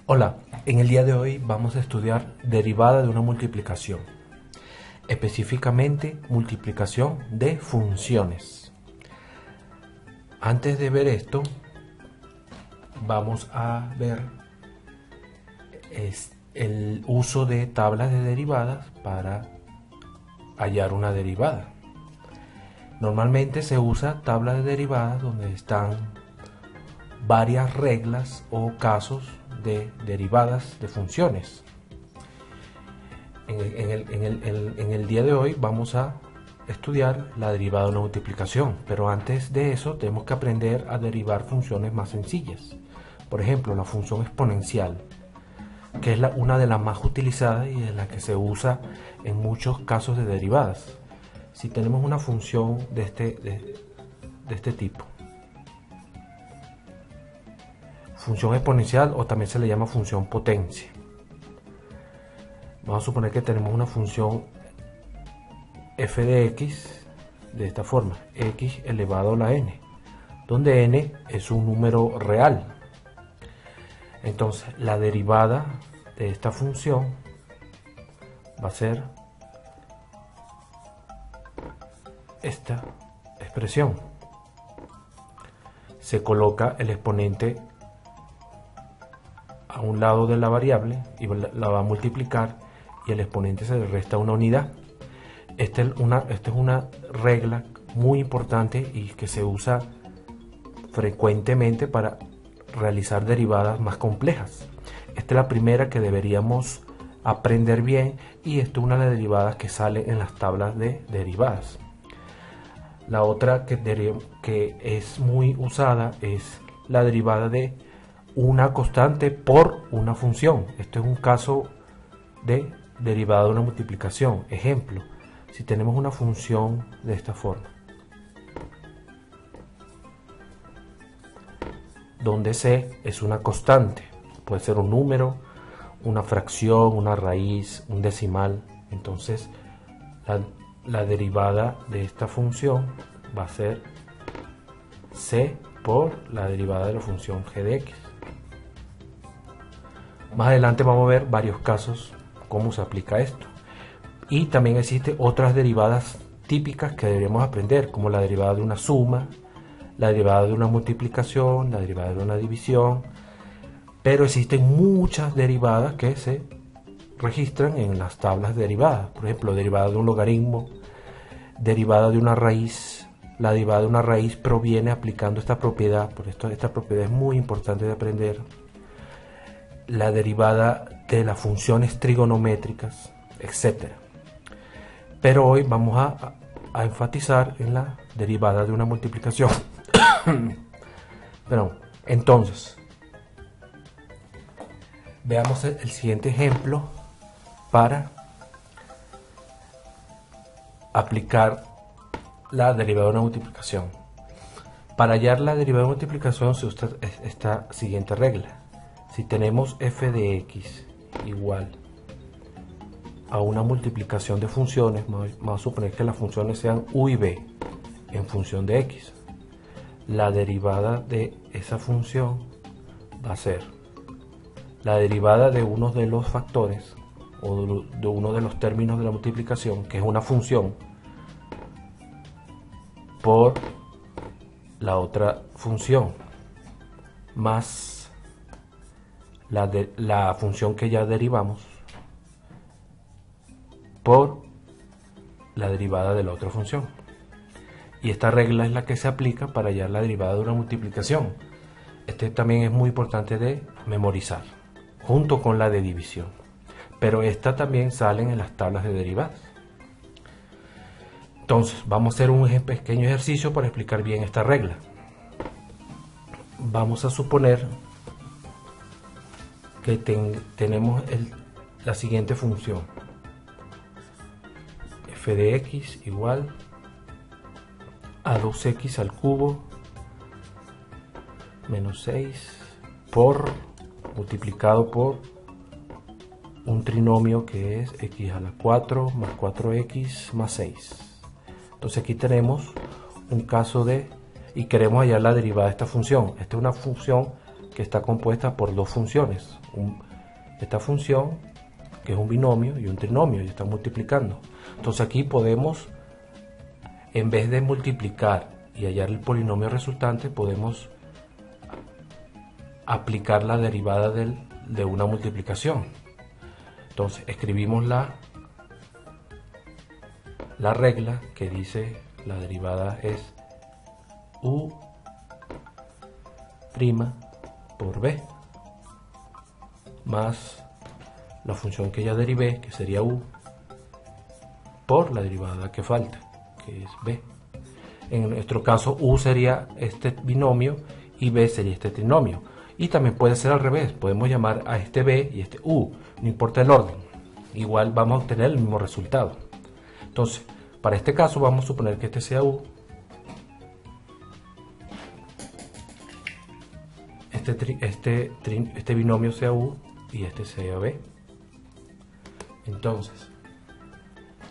Hola, en el día de hoy vamos a estudiar derivada de una multiplicación, específicamente multiplicación de funciones. Antes de ver esto, vamos a ver el uso de tablas de derivadas para hallar una derivada. Normalmente se usa tabla de derivadas donde están varias reglas o casos de derivadas de funciones. En el día de hoy vamos a estudiar la derivada de una multiplicación, pero antes de eso tenemos que aprender a derivar funciones más sencillas. Por ejemplo, la función exponencial, que es una de las más utilizadas y de la que se usa en muchos casos de derivadas. Si tenemos una función de este tipo, función exponencial, o también se le llama función potencia. Vamos a suponer que tenemos una función f de x de esta forma, x elevado a la n, donde n es un número real. Entonces la derivada de esta función va a ser esta expresión. Se coloca el exponente a un lado de la variable y la va a multiplicar, y el exponente se le resta una unidad. Esta es una regla muy importante y que se usa frecuentemente para realizar derivadas más complejas. Esta es la primera que deberíamos aprender bien, y esta es una de las derivadas que sale en las tablas de derivadas. La otra que es muy usada es la derivada de una constante por una función. Esto es un caso de derivada de una multiplicación. Ejemplo, si tenemos una función de esta forma, donde c es una constante, puede ser un número, una fracción, una raíz, un decimal. Entonces la derivada de esta función va a ser c por la derivada de la función g de x. Más adelante vamos a ver varios casos cómo se aplica esto. Y también existen otras derivadas típicas que deberíamos aprender, como la derivada de una suma, la derivada de una multiplicación, la derivada de una división. Pero existen muchas derivadas que se registran en las tablas de derivadas. Por ejemplo, derivada de un logaritmo, derivada de una raíz. La derivada de una raíz proviene aplicando esta propiedad, por esto esta propiedad es muy importante de aprender. La derivada de las funciones trigonométricas, etc. Pero hoy vamos a enfatizar en la derivada de una multiplicación. Entonces, veamos el siguiente ejemplo para aplicar la derivada de una multiplicación. Para hallar la derivada de multiplicación se usa esta siguiente regla. Si tenemos f de x igual a una multiplicación de funciones, vamos a suponer que las funciones sean u y b en función de x, la derivada de esa función va a ser la derivada de uno de los factores o de uno de los términos de la multiplicación, que es una función, por la otra función, más la función que ya derivamos por la derivada de la otra función. Y esta regla es la que se aplica para hallar la derivada de una multiplicación. Este también es muy importante de memorizar, junto con la de división. Pero esta también salen en las tablas de derivadas. Entonces, vamos a hacer un pequeño ejercicio para explicar bien esta regla. Vamos a suponer que tenemos la siguiente función: f de x igual a 2x al cubo menos 6 multiplicado por un trinomio que es x a la 4 más 4x más 6. Entonces aquí tenemos un caso y queremos hallar la derivada de esta función. Esta es una función que está compuesta por dos funciones. Esta función, que es un binomio, y un trinomio, y está multiplicando. Entonces aquí podemos, en vez de multiplicar y hallar el polinomio resultante, podemos aplicar la derivada de una multiplicación. Entonces escribimos la regla que dice la derivada es u' por b más la función que ya derivé, que sería u, por la derivada que falta, que es b. En nuestro caso u sería este binomio y b sería este trinomio. Y también puede ser al revés, podemos llamar a este b y este u, no importa el orden, igual vamos a obtener el mismo resultado. Entonces, para este caso vamos a suponer que este sea u, este binomio sea u y este sea b. Entonces,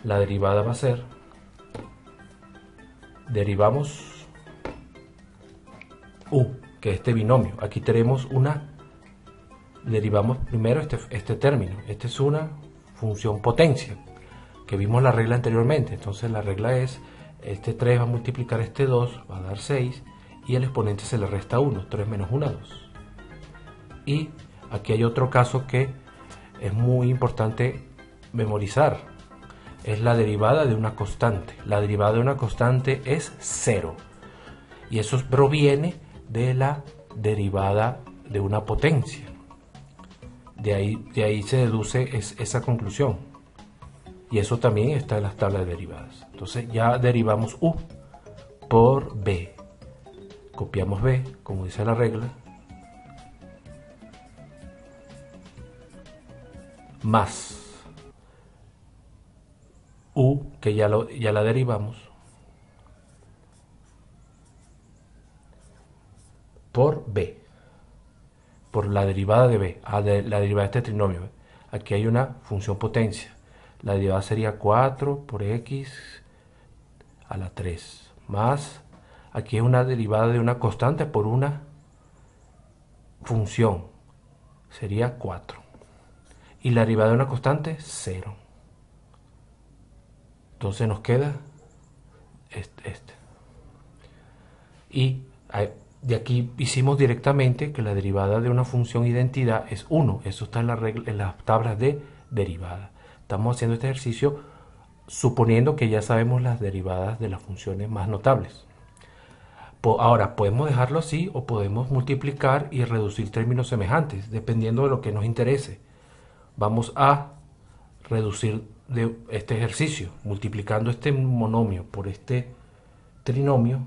la derivada va a ser, derivamos u, que es este binomio. Aquí tenemos derivamos primero este término. Este es una función potencia, que vimos la regla anteriormente. Entonces la regla es, este 3 va a multiplicar este 2, va a dar 6, y el exponente se le resta 1, 3 menos 1, 2. Y aquí hay otro caso que es muy importante memorizar. Es la derivada de una constante. La derivada de una constante es 0. Y eso proviene de la derivada de una potencia. De ahí se deduce esa conclusión. Y eso también está en las tablas de derivadas. Entonces ya derivamos u por b. Copiamos b, como dice la regla, más u, que ya la derivamos, por b, por la derivada de b, la derivada de este trinomio. Aquí hay una función potencia. La derivada sería 4 por x a la 3, más, aquí es una derivada de una constante por una función, sería 4. Y la derivada de una constante, 0. Entonces nos queda este. Y de aquí hicimos directamente que la derivada de una función identidad es 1. Eso está en las tablas de derivada. Estamos haciendo este ejercicio suponiendo que ya sabemos las derivadas de las funciones más notables. Ahora, podemos dejarlo así o podemos multiplicar y reducir términos semejantes, dependiendo de lo que nos interese. Vamos a reducir de este ejercicio, multiplicando este monomio por este trinomio,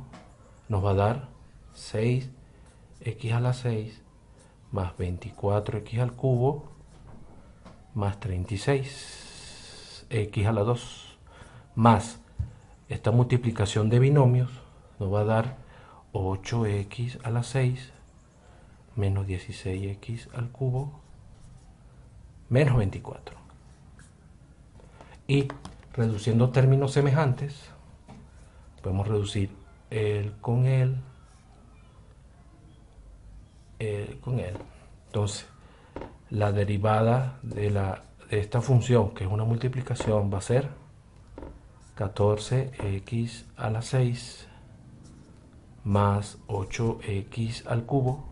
nos va a dar 6x a la 6 más 24x al cubo más 36x a la 2 más esta multiplicación de binomios nos va a dar 8x a la 6 menos 16x al cubo menos 24. Y reduciendo términos semejantes, podemos reducir el con el con el. Entonces, la derivada de esta función, que es una multiplicación, va a ser 14x a la 6 más 8x al cubo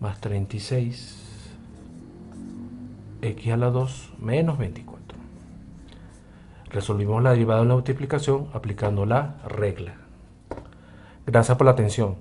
más 36x a la 2 menos 24. Resolvimos la derivada de la multiplicación aplicando la regla. Gracias por la atención.